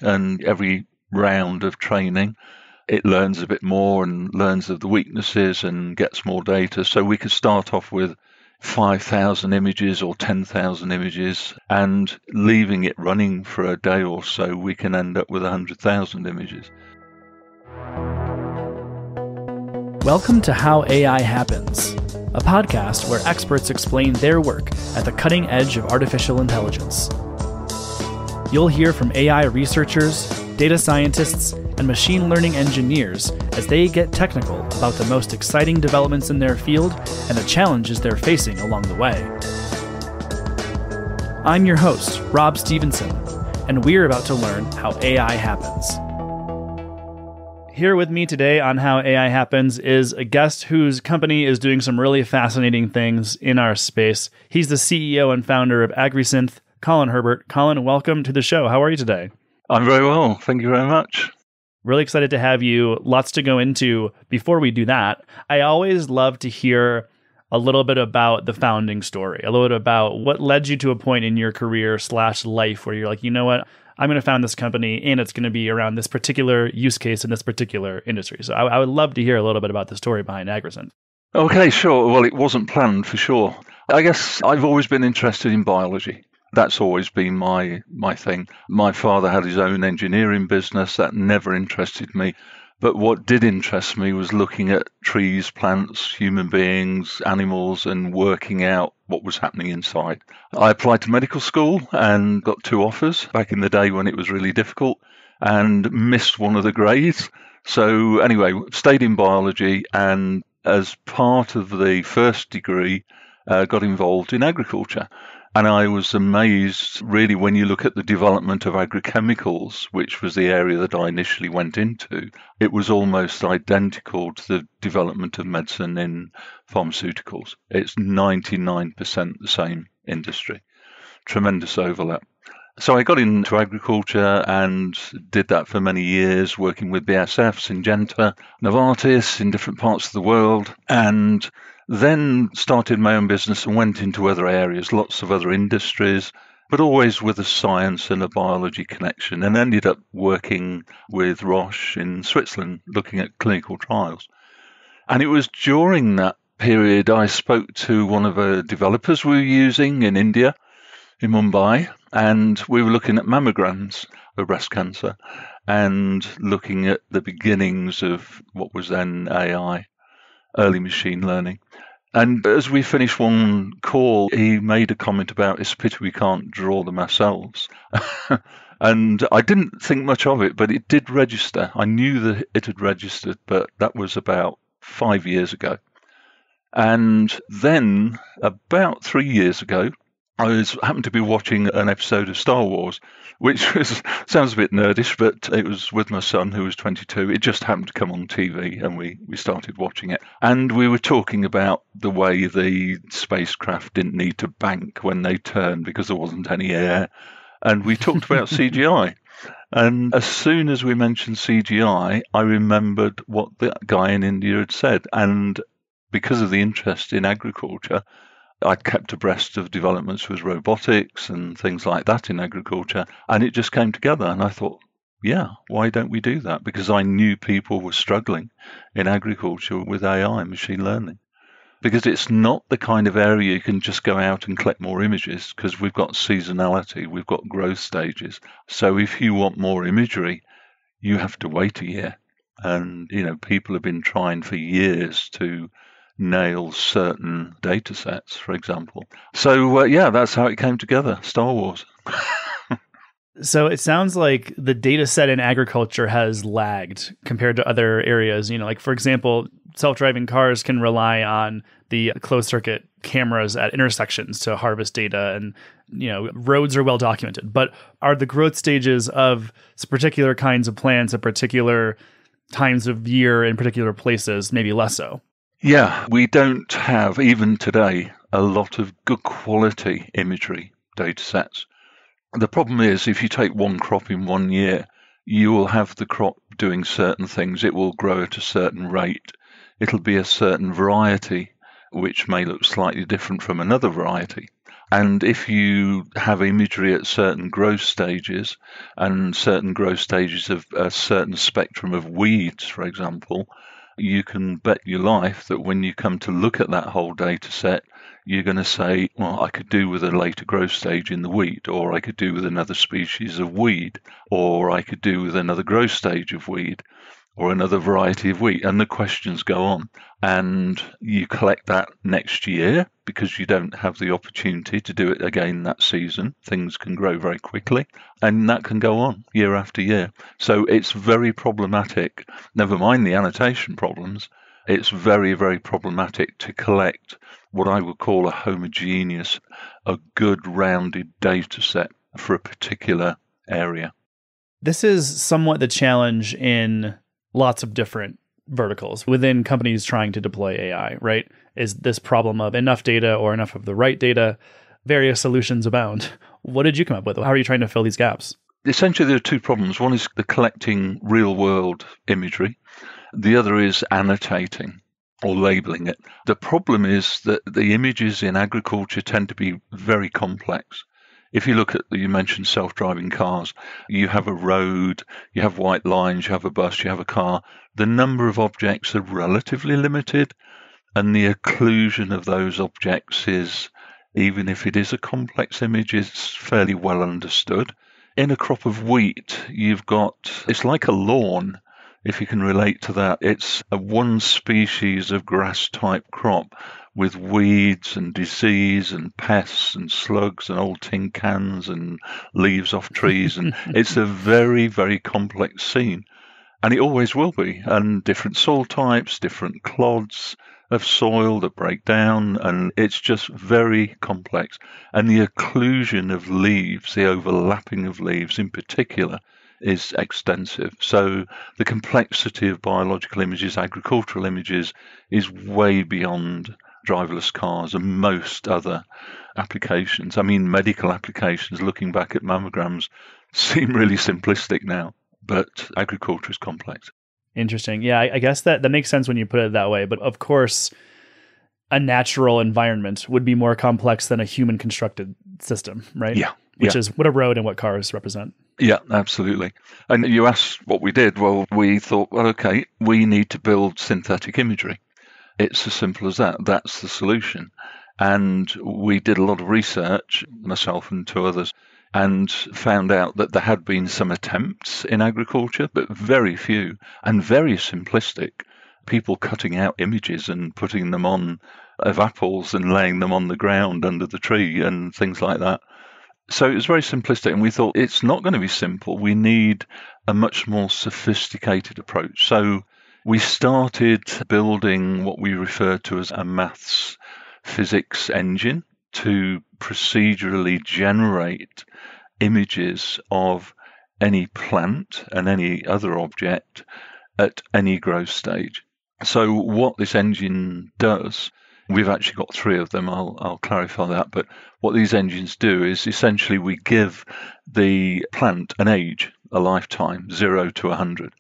And every round of training, it learns a bit more and learns of the weaknesses and gets more data. So we could start off with 5,000 images or 10,000 images, and leaving it running for a day or so, we can end up with 100,000 images. Welcome to How AI Happens, a podcast where experts explain their work at the cutting edge of artificial intelligence. You'll hear from AI researchers, data scientists, and machine learning engineers as they get technical about the most exciting developments in their field and the challenges they're facing along the way. I'm your host, Rob Stevenson, and we're about to learn how AI happens. Here with me today on How AI Happens is a guest whose company is doing some really fascinating things in our space. He's the CEO and founder of AgriSynth, Colin Herbert. Colin, welcome to the show. How are you today? I'm very well. Thank you very much. Really excited to have you. Lots to go into. Before we do that, I always love to hear a little bit about the founding story, a little bit about what led you to a point in your career / life where you're like, you know what, I'm going to found this company and it's going to be around this particular use case in this particular industry. So I would love to hear a little bit about the story behind AgriSynth. Okay, sure. Well, it wasn't planned for sure. I guess I've always been interested in biology. That's always been my thing. My father had his own engineering business. That never interested me. But what did interest me was looking at trees, plants, human beings, animals, and working out what was happening inside. I applied to medical school and got 2 offers back in the day when it was really difficult, and missed one of the grades. So anyway, stayed in biology, and as part of the first degree, got involved in agriculture. And I was amazed, really, when you look at the development of agrochemicals, which was the area that I initially went into, it was almost identical to the development of medicine in pharmaceuticals. It's 99% the same industry. Tremendous overlap. So I got into agriculture and did that for many years, working with BASF, Syngenta, Novartis in different parts of the world, and then started my own business and went into other areas, lots of other industries, but always with a science and a biology connection, and ended up working with Roche in Switzerland, looking at clinical trials. And it was during that period I spoke to one of the developers we were using in India, in Mumbai, and we were looking at mammograms for breast cancer and looking at the beginnings of what was then AI, early machine learning. And as we finished one call, he made a comment about it's a pity we can't draw them ourselves. And I didn't think much of it, but it did register. I knew that it had registered, but that was about 5 years ago. And then about 3 years ago, I happened to be watching an episode of Star Wars, which sounds a bit nerdish, but it was with my son who was 22. It just happened to come on TV and we started watching it. And we were talking about the way the spacecraft didn't need to bank when they turned because there wasn't any air. And we talked about CGI. And as soon as we mentioned CGI, I remembered what the guy in India had said. And because of the interest in agriculture, I'd kept abreast of developments with robotics and things like that in agriculture, and it just came together. And I thought, yeah, why don't we do that? Because I knew people were struggling in agriculture with AI, machine learning. Because it's not the kind of area you can just go out and collect more images, because we've got seasonality, we've got growth stages. So if you want more imagery, you have to wait a year. And, people have been trying for years to nail certain data sets, for example. So, that's how it came together, Star Wars. So it sounds like the data set in agriculture has lagged compared to other areas. Like, for example, self-driving cars can rely on the closed circuit cameras at intersections to harvest data, and, roads are well documented. But are the growth stages of particular kinds of plants at particular times of year in particular places maybe less so? Yeah, we don't have, even today, a lot of good quality imagery data sets. The problem is, if you take one crop in 1 year, you will have the crop doing certain things. It will grow at a certain rate. It'll be a certain variety, which may look slightly different from another variety. And if you have imagery at certain growth stages and certain growth stages of a certain spectrum of weeds, for example, you can bet your life that when you come to look at that whole data set, you're going to say, well, I could do with a later growth stage in the wheat, or I could do with another species of weed, or I could do with another growth stage of weed, or another variety of wheat. And the questions go on. And you collect that next year because you don't have the opportunity to do it again that season. Things can grow very quickly, and that can go on year after year. So it's very problematic. Never mind the annotation problems. It's very, very problematic to collect what I would call a homogeneous, a good rounded data set for a particular area. This is somewhat the challenge in lots of different verticals within companies trying to deploy AI, right? Is this problem of enough data or enough of the right data? Various solutions abound. What did you come up with? How are you trying to fill these gaps? Essentially, there are two problems. One is the collecting real-world imagery. The other is annotating or labeling it. The problem is that the images in agriculture tend to be very complex. If you look at, you mentioned self-driving cars, you have a road, you have white lines, you have a bus, you have a car. The number of objects are relatively limited, and the occlusion of those objects is, even if it is a complex image, is fairly well understood. In a crop of wheat, it's like a lawn, if you can relate to that. It's a one species of grass-type crop with weeds and disease and pests and slugs and old tin cans and leaves off trees. And it's a very, very complex scene. And it always will be. And different soil types, different clods of soil that break down. And it's just very complex. And the occlusion of leaves, the overlapping of leaves in particular, is extensive. So the complexity of biological images, agricultural images, is way beyond driverless cars and most other applications. I mean, medical applications, looking back at mammograms, seem really simplistic now, but agriculture is complex. Interesting. Yeah, I guess that makes sense when you put it that way. But of course, a natural environment would be more complex than a human constructed system, right? Yeah. Which is what a road and what cars represent. Yeah, absolutely. And you asked what we did. Well, we thought, well, okay, we need to build synthetic imagery. It's as simple as that. That's the solution. And we did a lot of research, myself and two others, and found out that there had been some attempts in agriculture, but very few and very simplistic. People cutting out images and putting them on of apples and laying them on the ground under the tree and things like that. So it was very simplistic, and we thought it's not going to be simple. We need a much more sophisticated approach. So we started building what we refer to as a maths physics engine to procedurally generate images of any plant and any other object at any growth stage. So what this engine does, we've actually got three of them, I'll clarify that, but what these engines do is essentially we give the plant an age, a lifetime, 0 to 100.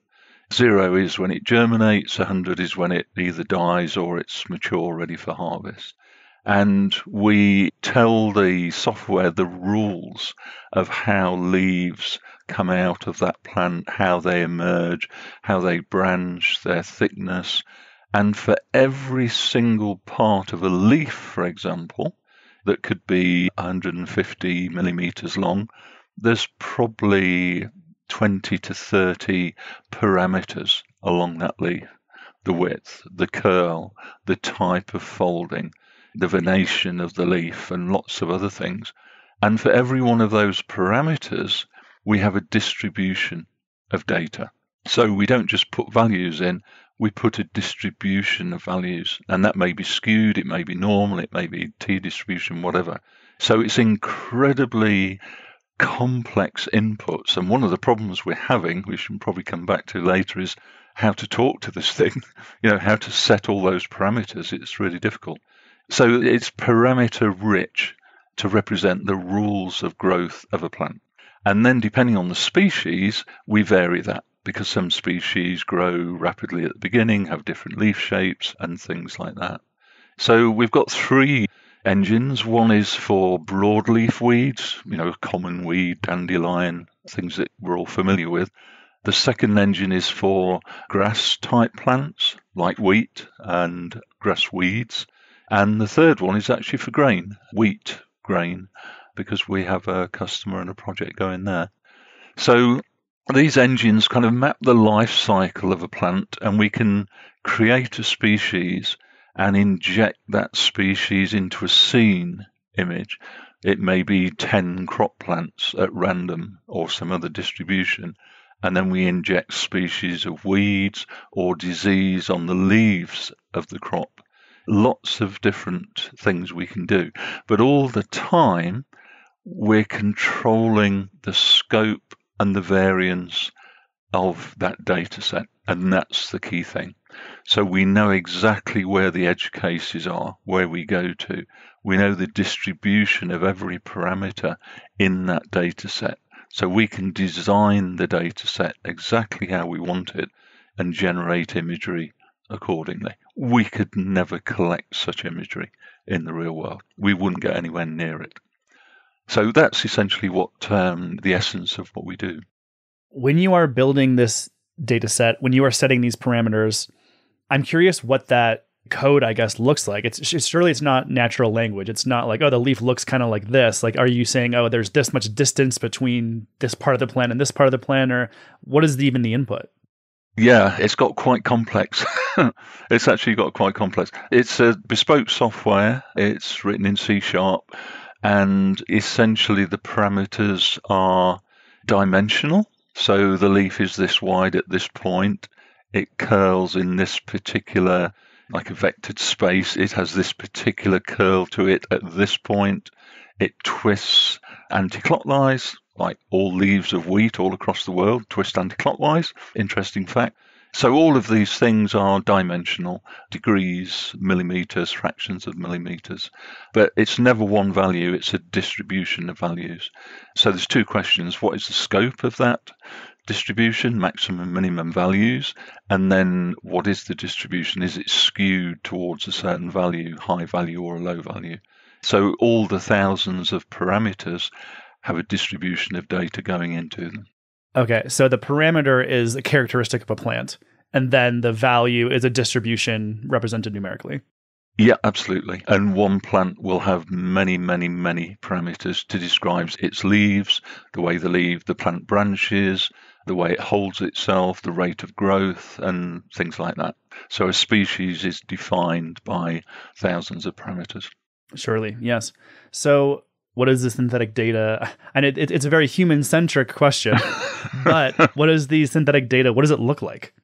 0 is when it germinates, 100 is when it either dies or it's mature, ready for harvest. And we tell the software the rules of how leaves come out of that plant, how they emerge, how they branch, their thickness. And for every single part of a leaf, for example, that could be 150 millimeters long, there's probably 20 to 30 parameters along that leaf. The width, the curl, the type of folding, the venation of the leaf, and lots of other things. And for every one of those parameters, we have a distribution of data. So we don't just put values in, we put a distribution of values, and that may be skewed, it may be normal, it may be t-distribution, whatever. So it's incredibly complex inputs, and one of the problems we're having, which we can probably come back to later, is how to talk to this thing, how to set all those parameters. It's really difficult. So it's parameter rich to represent the rules of growth of a plant. And then depending on the species, we vary that, because some species grow rapidly at the beginning, have different leaf shapes and things like that. So we've got three engines. One is for broadleaf weeds, common weed, dandelion, things that we're all familiar with. The second engine is for grass-type plants like wheat and grass weeds. And the third one is actually for grain, wheat grain, because we have a customer and a project going there. So these engines kind of map the life cycle of a plant, and we can create a species and inject that species into a scene image. It may be 10 crop plants at random or some other distribution. And then we inject species of weeds or disease on the leaves of the crop. Lots of different things we can do. But all the time, we're controlling the scope and the variance of that data set. And that's the key thing. So we know exactly where the edge cases are, where we go to. We know the distribution of every parameter in that data set. So we can design the data set exactly how we want it and generate imagery accordingly. We could never collect such imagery in the real world. We wouldn't get anywhere near it. So that's essentially what the essence of what we do. When you are building this data set, when you are setting these parameters, I'm curious what that code, I guess, looks like. Surely it's not natural language. It's not like, oh, the leaf looks kind of like this. Like, are you saying, oh, there's this much distance between this part of the plant and this part of the plant? Or what is even the input? Yeah, it's got quite complex. It's actually got quite complex. It's a bespoke software. It's written in C#, and essentially the parameters are dimensional. So the leaf is this wide at this point. It curls in this particular, like a vectored space. It has this particular curl to it at this point. It twists anti-clockwise, like all leaves of wheat all across the world twist anti-clockwise. Interesting fact. So all of these things are dimensional, degrees, millimeters, fractions of millimeters. But it's never one value, it's a distribution of values. So there's two questions. What is the scope of that distribution, maximum, minimum values? And then what is the distribution? Is it skewed towards a certain value, high value or a low value? So all the thousands of parameters have a distribution of data going into them. Okay, so the parameter is a characteristic of a plant, and then the value is a distribution represented numerically. Yeah, absolutely. And one plant will have many, many, many parameters to describe its leaves, the way the plant branches, the way it holds itself, the rate of growth, and things like that. So a species is defined by thousands of parameters. Surely, yes. So what is the synthetic data? And it's a very human-centric question, but what is the synthetic data? What does it look like?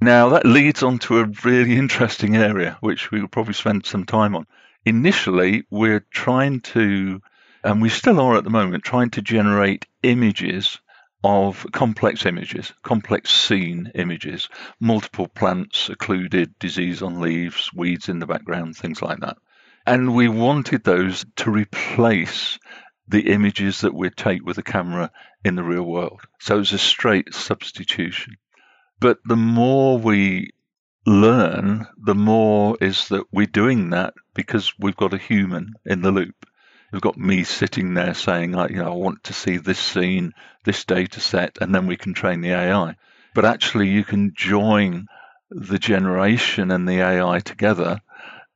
Now, that leads on to a really interesting area, which we will probably spend some time on. Initially, we're trying to, and we still are at the moment, trying to generate images of complex images, complex scene images, multiple plants occluded, disease on leaves, weeds in the background, things like that. And we wanted those to replace the images that we'd take with a camera in the real world. So it was a straight substitution. But the more we learn, the more is that we're doing that because we've got a human in the loop. We've got me sitting there saying, I want to see this scene, this data set, and then we can train the AI. But actually, you can join the generation and the AI together,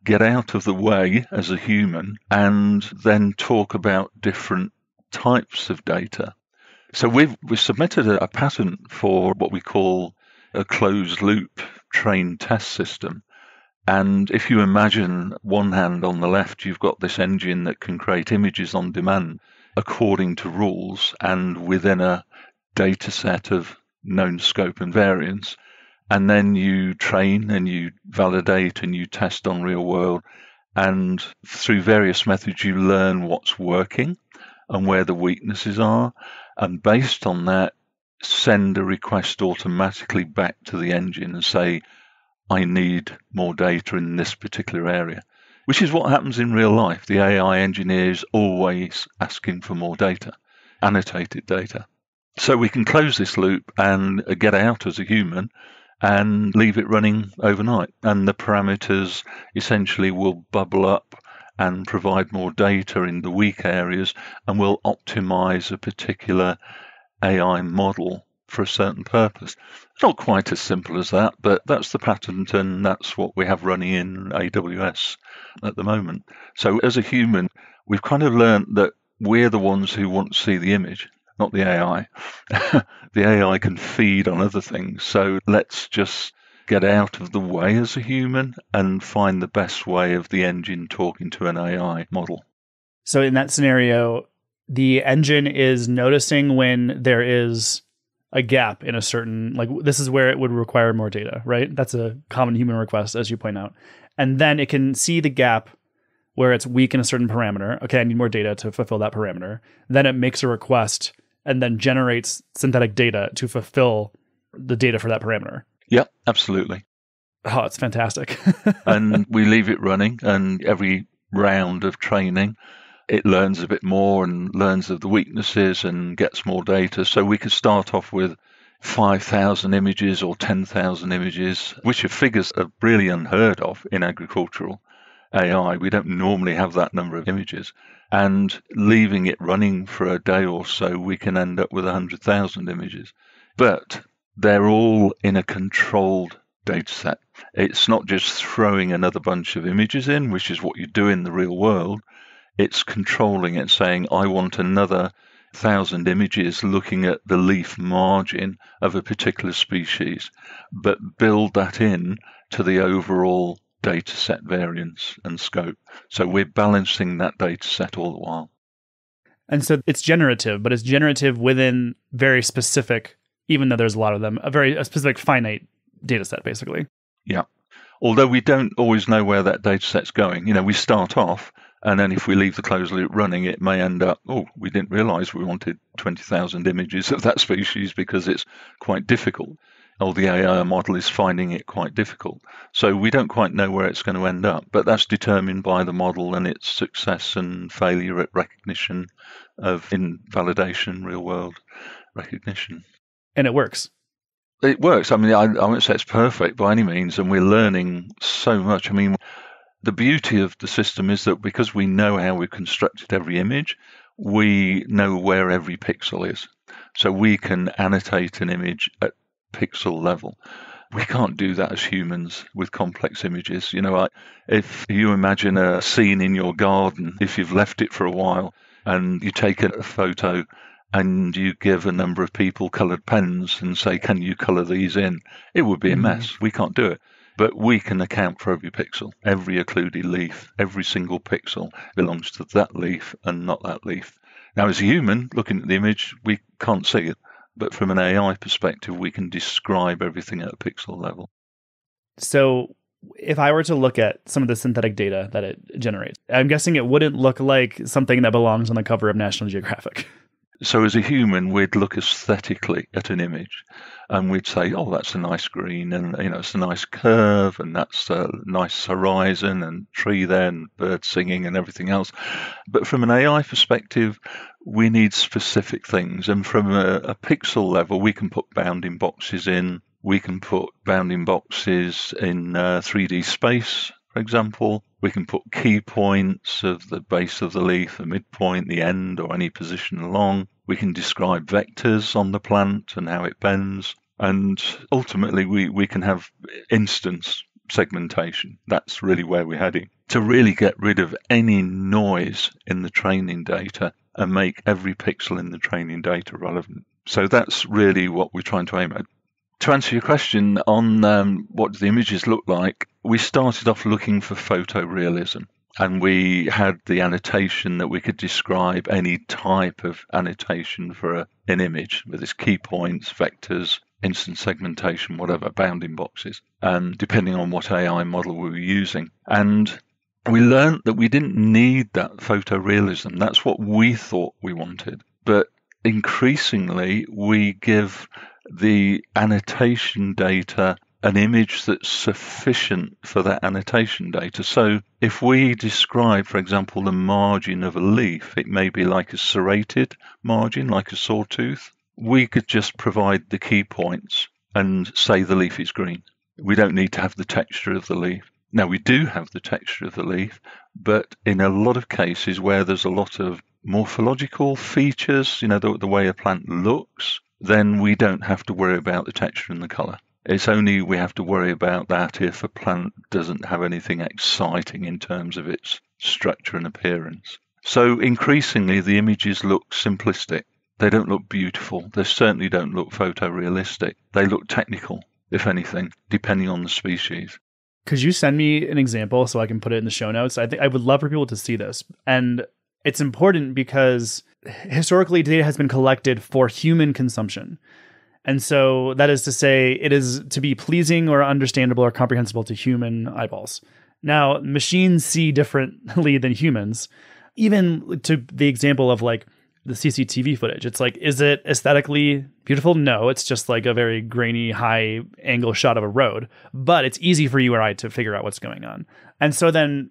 get out of the way as a human, and then talk about different types of data. So we've submitted a patent for what we call a closed loop train test system. And if you imagine one hand on the left, you've got this engine that can create images on demand according to rules and within a data set of known scope and variance. And then you train and you validate and you test on real world. And through various methods, you learn what's working and where the weaknesses are. And based on that, send a request automatically back to the engine and say, I need more data in this particular area, which is what happens in real life. The AI engineer is always asking for more data, annotated data. So we can close this loop and get out as a human and leave it running overnight. And the parameters essentially will bubble up and provide more data in the weak areas, and we'll optimize a particular AI model for a certain purpose. It's not quite as simple as that, but that's the pattern, and that's what we have running in AWS at the moment. So as a human, we've kind of learned that we're the ones who want to see the image, not the AI. The AI can feed on other things. So let's just get out of the way as a human and find the best way of the engine talking to an AI model. So in that scenario, the engine is noticing when there is a gap in a certain, like this is where it would require more data, right? That's a common human request, as you point out. And then it can see the gap where it's weak in a certain parameter. Okay, I need more data to fulfill that parameter. Then it makes a request and then generates synthetic data to fulfill the data for that parameter. Yeah, absolutely. Oh, it's fantastic. And we leave it running, and every round of training, it learns a bit more and learns of the weaknesses and gets more data. So we could start off with 5,000 images or 10,000 images, which are figures that are really unheard of in agricultural AI. We don't normally have that number of images. And leaving it running for a day or so, we can end up with 100,000 images. But they're all in a controlled data set. It's not just throwing another bunch of images in, which is what you do in the real world. It's controlling it, saying, I want another 1,000 images looking at the leaf margin of a particular species, but build that in to the overall data set variance and scope. So we're balancing that data set all the while. And so it's generative, but it's generative within very specific, even though there's a lot of them, a specific finite data set, basically. Yeah. Although we don't always know where that data set's going. We start off, and then if we leave the closed loop running, it may end up, we didn't realize we wanted 20,000 images of that species because it's quite difficult. Or the AI model is finding it quite difficult. So we don't quite know where it's going to end up, but that's determined by the model and its success and failure at recognition of invalidation, real world recognition. And it works. It works. I mean, I won't say it's perfect by any means, and we're learning so much. I mean, the beauty of the system is that because we know how we've constructed every image, we know where every pixel is. So we can annotate an image at pixel level. We can't do that as humans with complex images. If you imagine a scene in your garden, if you've left it for a while and you take a photo and you give a number of people coloured pens and say, can you colour these in? It would be a mess. We can't do it. But we can account for every pixel, every occluded leaf, every single pixel belongs to that leaf and not that leaf. Now, as a human, looking at the image, we can't see it. But from an AI perspective, we can describe everything at a pixel level. So if I were to look at some of the synthetic data that it generates, I'm guessing it wouldn't look like something that belongs on the cover of National Geographic. So as a human, we'd look aesthetically at an image and we'd say, that's a nice green and, it's a nice curve and that's a nice horizon and tree there and birds singing and everything else. But from an AI perspective, we need specific things. And from a pixel level, we can put bounding boxes in. We can put bounding boxes in 3D space, for example. We can put key points of the base of the leaf, the midpoint, the end, or any position along. We can describe vectors on the plant and how it bends. And ultimately, we can have instance segmentation. That's really where we're heading. To really get rid of any noise in the training data and make every pixel in the training data relevant. So that's really what we're trying to aim at. To answer your question on what the images look like, we started off looking for photorealism, and we had the annotation that we could describe any type of annotation for an image with its key points, vectors, instance segmentation, whatever, bounding boxes, depending on what AI model we were using. And we learned that we didn't need that photorealism. That's what we thought we wanted. But increasingly, we give the annotation data an image that's sufficient for that annotation data. So if we describe, for example, the margin of a leaf, it may be like a serrated margin, like a sawtooth. We could just provide the key points and say the leaf is green. We don't need to have the texture of the leaf. Now, we do have the texture of the leaf, but in a lot of cases where there's a lot of morphological features, the way a plant looks, then we don't have to worry about the texture and the color. It's only we have to worry about that if a plant doesn't have anything exciting in terms of its structure and appearance. So increasingly, the images look simplistic. They don't look beautiful. They certainly don't look photorealistic. They look technical, if anything, depending on the species. Could you send me an example so I can put it in the show notes? I think I would love for people to see this. And it's important because historically data has been collected for human consumption. And so that is to say, it is to be pleasing or understandable or comprehensible to human eyeballs. Now, machines see differently than humans. Even to the example of like the CCTV footage. It's like, is it aesthetically beautiful? No, it's just like a very grainy, high angle shot of a road, but it's easy for you or I to figure out what's going on. And so then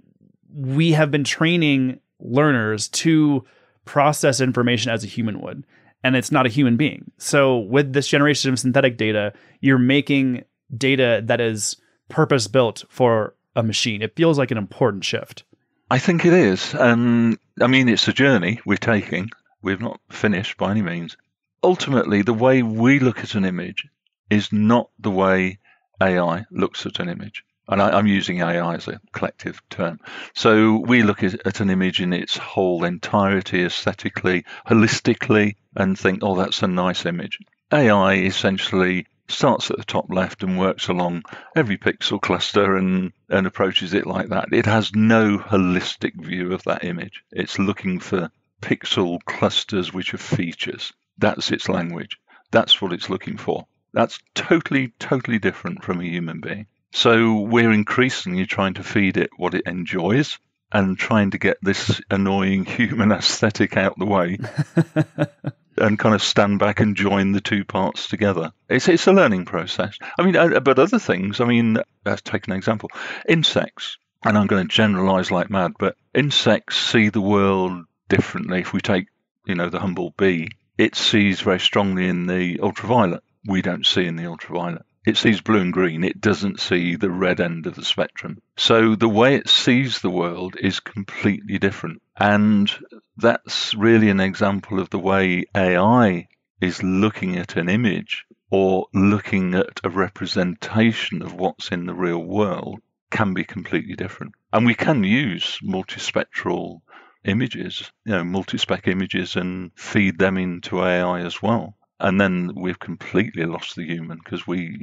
we have been training learners to process information as a human would, and it's not a human being. So with this generation of synthetic data, you're making data that is purpose-built for a machine. It feels like an important shift. I think it is. And I mean, it's a journey we're taking. We've not finished by any means. Ultimately, the way we look at an image is not the way AI looks at an image. And I'm using AI as a collective term. So we look at an image in its whole entirety, aesthetically, holistically, and think, oh, that's a nice image. AI essentially starts at the top left and works along every pixel cluster and approaches it like that. It has no holistic view of that image. It's looking for pixel clusters which are features. That's its language. That's what it's looking for. That's totally, totally different from a human being. So we're increasingly trying to feed it what it enjoys and trying to get this annoying human aesthetic out the way and kind of stand back and join the two parts together. It's a learning process. I mean, but other things, let's take an example. Insects, and I'm going to generalize like mad, but insects see the world differently. If we take, the humble bee, it sees very strongly in the ultraviolet. We don't see in the ultraviolet. It sees blue and green. It doesn't see the red end of the spectrum. So the way it sees the world is completely different. And that's really an example of the way AI is looking at an image or looking at a representation of what's in the real world can be completely different. And we can use multispectral images, multi-spec images, and feed them into AI as well. And then we've completely lost the human because we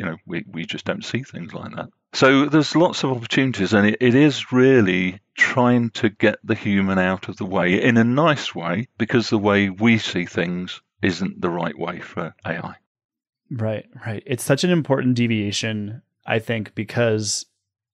just don't see things like that. So there's lots of opportunities, and it is really trying to get the human out of the way in a nice way, because the way we see things isn't the right way for AI. Right. It's such an important deviation, I think, because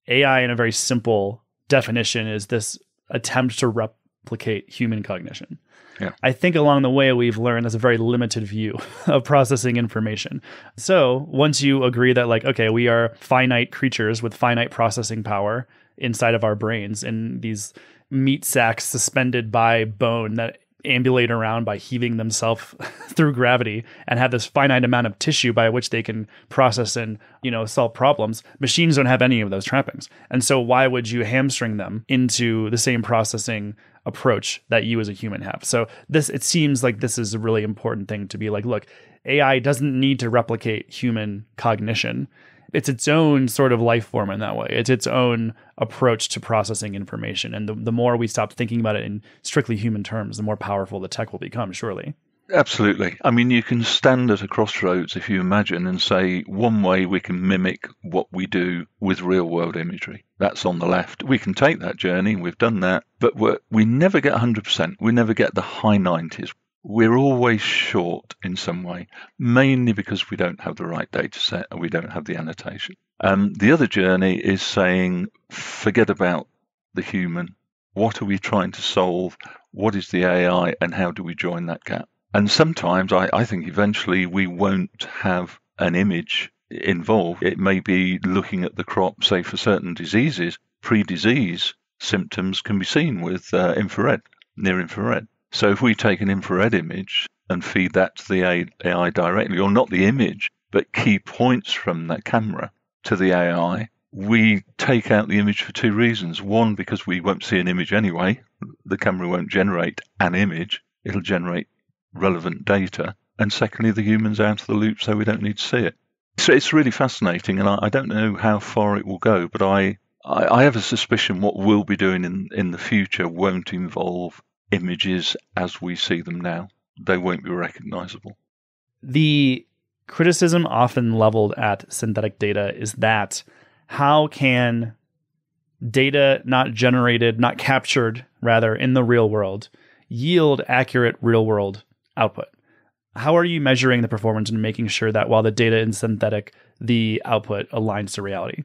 AI, in a very simple definition, is this attempt to replicate human cognition. Yeah. I think along the way, we've learned that's a very limited view of processing information. So once you agree that, like, okay, we are finite creatures with finite processing power inside of our brains, and these meat sacks suspended by bone that ambulate around by heaving themselves through gravity and have this finite amount of tissue by which they can process and, solve problems. Machines don't have any of those trappings. And so why would you hamstring them into the same processing approach that you as a human have? So it seems like this is a really important thing to be like, look, AI doesn't need to replicate human cognition. It's its own sort of life form in that way. It's its own approach to processing information. And the more we stop thinking about it in strictly human terms, the more powerful the tech will become, surely. Absolutely. I mean, you can stand at a crossroads, if you imagine, and say one way we can mimic what we do with real world imagery. That's on the left. We can take that journey. We've done that. But we never get 100%. We never get the high 90s. We're always short in some way, mainly because we don't have the right data set and we don't have the annotation. The other journey is saying, forget about the human. What are we trying to solve? What is the AI, and how do we join that gap? And sometimes I think eventually we won't have an image involved. It may be looking at the crop, say for certain diseases, pre-disease symptoms can be seen with infrared, near infrared. So if we take an infrared image and feed that to the AI directly, or not the image, but key points from that camera to the AI, We take out the image for two reasons. One, because we won't see an image anyway. The camera won't generate an image. It'll generate relevant data. And secondly, the human's out of the loop, so we don't need to see it. So it's really fascinating, and I don't know how far it will go, but I have a suspicion what we'll be doing in the future won't involve images as we see them now. They won't be recognizable. The criticism often leveled at synthetic data is that how can data not generated, not captured, rather, in the real world, yield accurate real world output? How are you measuring the performance and making sure that while the data is synthetic, the output aligns to reality?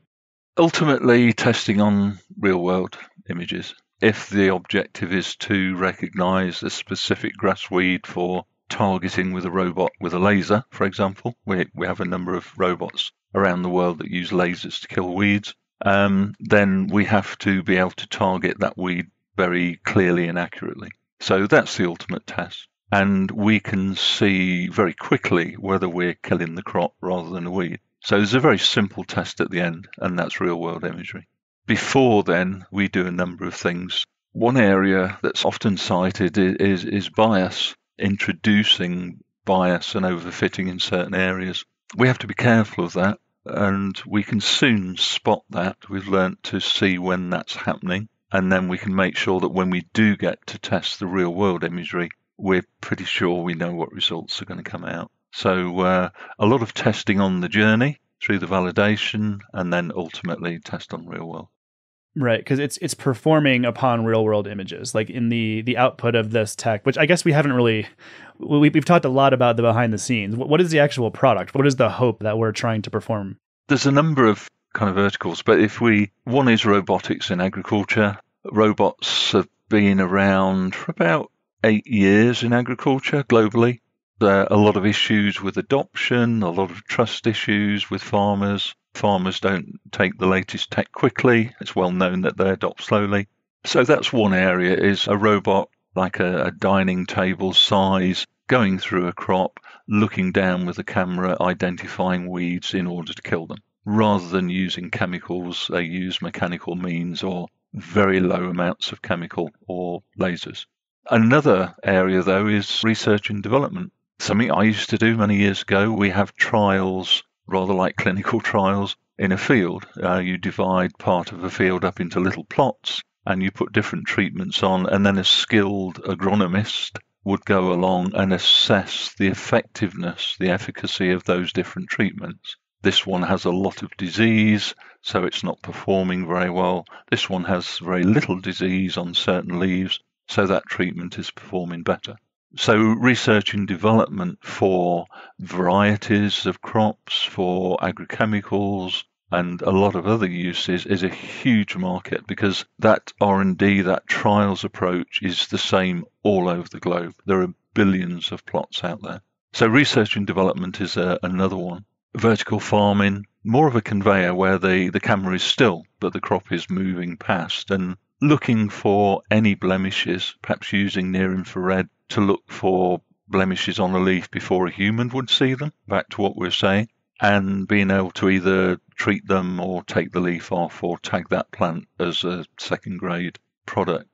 Ultimately, testing on real world images. If the objective is to recognize a specific grass weed for targeting with a robot with a laser, for example, we have a number of robots around the world that use lasers to kill weeds, then we have to be able to target that weed very clearly and accurately. So that's the ultimate test. And we can see very quickly whether we're killing the crop rather than a weed. So there's a very simple test at the end, and that's real-world imagery. Before then, we do a number of things. One area that's often cited is bias, introducing bias and overfitting in certain areas. We have to be careful of that, and we can soon spot that. We've learnt to see when that's happening, and then we can make sure that when we do get to test the real-world imagery, we're pretty sure we know what results are going to come out. So a lot of testing on the journey through the validation, and then ultimately test on real world. Right, because it's performing upon real world images, like in the output of this tech, which I guess we haven't really, we've talked a lot about the behind the scenes. What is the actual product? What is the hope that we're trying to perform? There's a number of kind of verticals, but one is robotics in agriculture. Robots have been around for about 8 years in agriculture globally. There are a lot of issues with adoption, a lot of trust issues with farmers. Farmers don't take the latest tech quickly. It's well known that they adopt slowly. So that's one area, is a robot like a dining table size, going through a crop, looking down with a camera, identifying weeds in order to kill them. Rather than using chemicals, they use mechanical means or very low amounts of chemical or lasers. Another area, though, is research and development. Something I used to do many years ago. We have trials, rather like clinical trials, in a field. You divide part of a field up into little plots, and you put different treatments on, and then a skilled agronomist would go along and assess the effectiveness, the efficacy of those different treatments. This one has a lot of disease, so it's not performing very well. This one has very little disease on certain leaves, so that treatment is performing better. So research and development for varieties of crops, for agrochemicals, and a lot of other uses is a huge market, because that R&D, that trials approach, is the same all over the globe. There are billions of plots out there. So research and development is another one. Vertical farming, more of a conveyor where the camera is still, but the crop is moving past, and looking for any blemishes, perhaps using near infrared to look for blemishes on a leaf before a human would see them, back to what we were saying, and being able to either treat them or take the leaf off or tag that plant as a second grade product.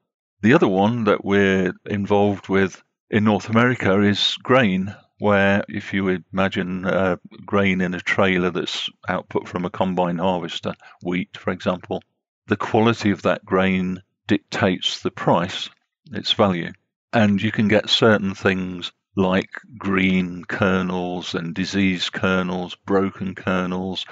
The other one that we're involved with in North America is grain, where if you imagine grain in a trailer that's output from a combine harvester, wheat, for example, the quality of that grain dictates the price, its value. And you can get certain things like green kernels and diseased kernels, broken kernels.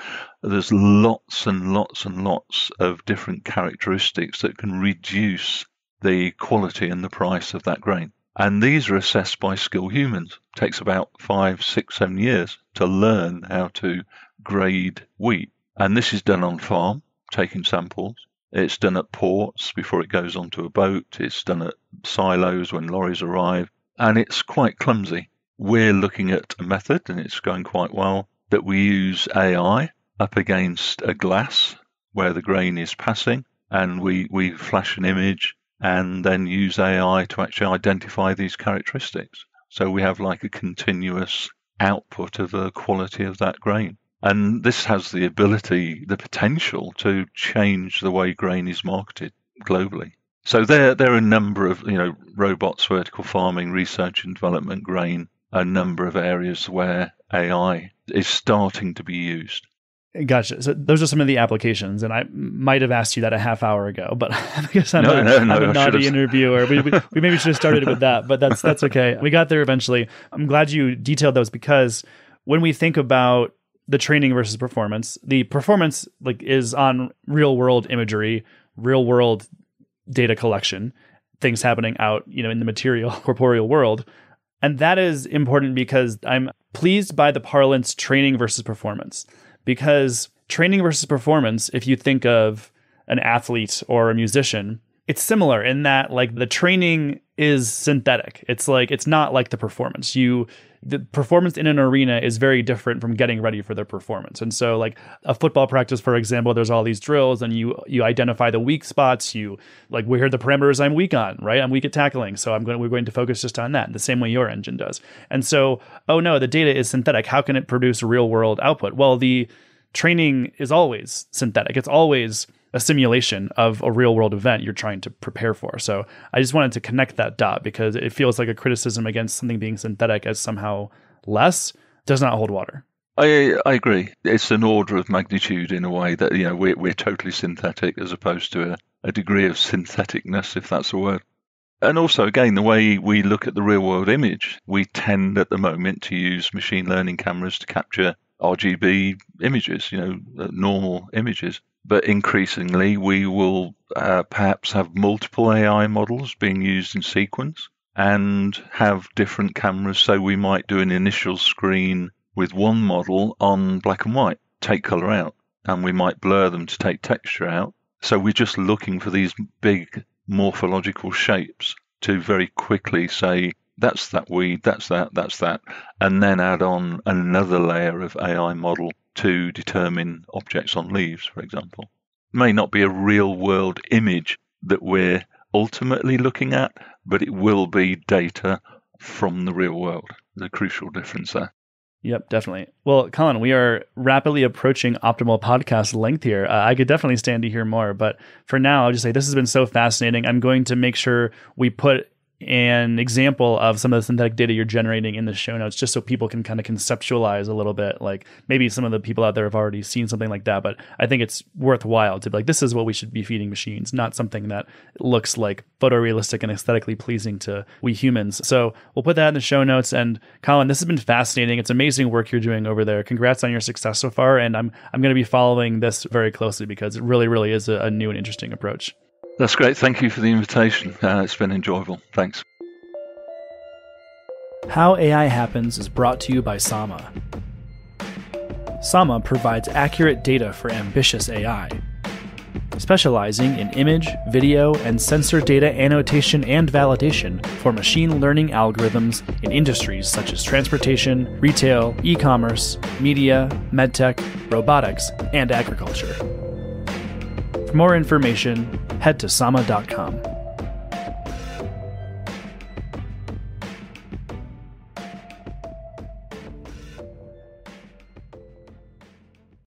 There's lots and lots and lots of different characteristics that can reduce the quality and the price of that grain. And these are assessed by skilled humans. It takes about 5, 6, 7 years to learn how to grade wheat. And this is done on farm, taking samples. It's done at ports before it goes onto a boat. It's done at silos when lorries arrive. And it's quite clumsy. We're looking at a method, and it's going quite well, that we use AI up against a glass where the grain is passing, and we flash an image and then use AI to actually identify these characteristics. So we have like a continuous output of the quality of that grain. And this has the potential to change the way grain is marketed globally. So there are a number of, robots, vertical farming, research and development, grain, a number of areas where AI is starting to be used. Gotcha. So those are some of the applications, and I might have asked you that a half hour ago, but I guess I'm a naughty interviewer. We maybe should have started with that, but that's okay. We got there eventually. I'm glad you detailed those, because when we think about the training versus performance, the performance is on real world imagery, real world data collection, things happening out, in the material corporeal world. And that is important because I'm pleased by the parlance training versus performance. Because training versus performance, if you think of an athlete or a musician, it's similar in that the training is synthetic. It's not like the performance. The performance in an arena is very different from getting ready for the performance. And so a football practice, for example, there's all these drills and you identify the weak spots. We hear the parameters I'm weak on, right? I'm weak at tackling. So we're going to focus just on that the same way your engine does. And so, oh no, the data is synthetic. How can it produce real world output? Well, the training is always synthetic. It's always a simulation of a real world event you're trying to prepare for. So I just wanted to connect that dot, because it feels like a criticism against something being synthetic as somehow less does not hold water. I agree. It's an order of magnitude in a way that, we're totally synthetic as opposed to a degree of syntheticness, if that's a word. And also, again, the way we look at the real world image, we tend at the moment to use machine learning cameras to capture RGB images, normal images. But increasingly, we will perhaps have multiple AI models being used in sequence and have different cameras. So we might do an initial screen with one model on black and white, take color out, and we might blur them to take texture out. So we're just looking for these big morphological shapes to very quickly say, that's that weed, that's that, and then add on another layer of AI model to determine objects on leaves, for example. It may not be a real world image that we're ultimately looking at, but it will be data from the real world. There's a crucial difference there. Yep, definitely. Well, Colin, we are rapidly approaching optimal podcast length here. I could definitely stand to hear more, but for now, I'll just say this has been so fascinating. I'm going to make sure we put an example of some of the synthetic data you're generating in the show notes, just so people can kind of conceptualize a little bit. Maybe some of the people out there have already seen something like that, but I think it's worthwhile to be this is what we should be feeding machines, not something that looks photorealistic and aesthetically pleasing to we humans. So we'll put that in the show notes. And Colin, this has been fascinating. It's amazing work you're doing over there. Congrats on your success so far. And I'm going to be following this very closely, because it really, really is a new and interesting approach. That's great. Thank you for the invitation. It's been enjoyable. Thanks. How AI Happens is brought to you by Sama. Sama provides accurate data for ambitious AI. Specializing in image, video, and sensor data annotation and validation for machine learning algorithms in industries such as transportation, retail, e-commerce, media, medtech, robotics, and agriculture. For more information, head to sama.com.